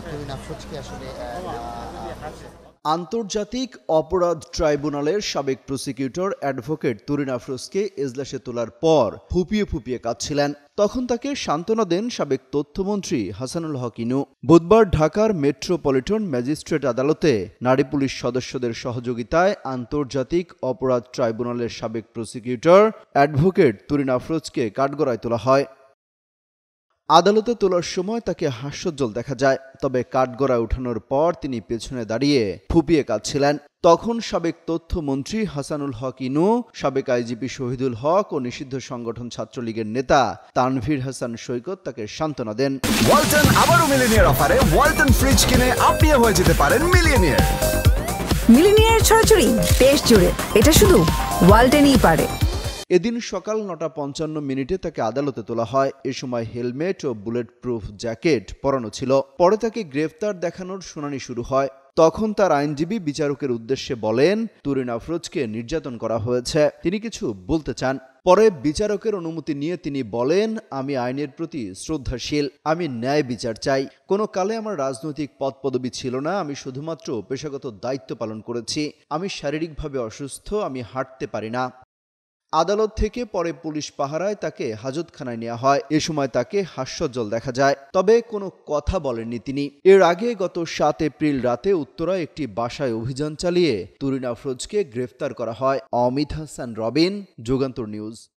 তুহিন আফরোজকে আসলে আন্তর্জাতিক অপরাধ ট্রাইব্যুনালের সাবেক প্রসিকিউটর অ্যাডভোকেট তুহিন আফরোজকে এজলাসে তোলার পর ফুপিয়ে ফুপিয়ে কাঁদছিলেন। তখন তাকে সান্ত্বনা দেন সাবেক তথ্যমন্ত্রী হাসানুল হক ইনু। বুধবার ঢাকার মেট্রোপলিটন ম্যাজিস্ট্রেট আদালতে নারী পুলিশ সদস্যদের সহযোগিতায় আন্তর্জাতিক অপরাধ ট্রাইব্যুনালের সাবেক প্রসিকিউটর অ্যাডভোকেট তুহিন আফরোজকে কাঠগড়ায় তোলা হয়। আদালতে তোলার সময় তাকে হাস্যোজ্জ্বল দেখা যায়, তবে কাঠগড়ায় ওঠানোর পর তিনি পেছনে দাঁড়িয়ে ফুপিয়ে কাঁদছিলেন। তখন সাবেক তথ্যমন্ত্রী হাসানুল হক ইনু, সাবেক আইজিপি শহীদুল হক ও নিষিদ্ধ সংগঠন ছাত্রলীগের নেতা তানভীর হাসান সৈকত তাকে সান্ত্বনা দেন। ওয়ালটন আবারও মিলিনিয়ার অফারে ওয়ালটন ফ্রিজ কিনে আপনিও হয়ে যেতে পারেন মিলিয়নিয়ার। মিলিনিয়ার ছড়াছড়ি দেশ জুড়ে, এটা শুধু ওয়ালটনই পারে। এদিন সকাল ৯:৫৫ তাকে আদালতে তোলা হয়। এ সময় হেলমেট ও বুলেট প্রুফ জ্যাকেট পরানো ছিল। পরে তাকে গ্রেফতার দেখানোর শুনানি শুরু হয়। তখন তার আইনজীবী বিচারকের উদ্দেশ্যে বলেন, তুহিন আফরোজকে নির্যাতন করা হয়েছে, তিনি কিছু বলতে চান। পরে বিচারকের অনুমতি নিয়ে তিনি বলেন, আমি আইনের প্রতি শ্রদ্ধাশীল, আমি ন্যায় বিচার চাই। কোনো কালে আমার রাজনৈতিক পদপদবি ছিল না, আমি শুধুমাত্র পেশাগত দায়িত্ব পালন করেছি। আমি শারীরিকভাবে অসুস্থ, আমি হাঁটতে পারি না। আদালত থেকে পরে পুলিশ পাহারায় তাকে হাজতখানায় নেওয়া হয়। এ সময় তাকে হাস্যোজ্জ্বল দেখা যায়, তবে কোনো কথা বলেননি তিনি। এর আগে গত ৭ এপ্রিল রাতে উত্তরায় একটি বাসায় অভিযান চালিয়ে তুহিন আফরোজকে গ্রেফতার করা হয়। অমিত হাসান রবিন, যুগান্তর নিউজ।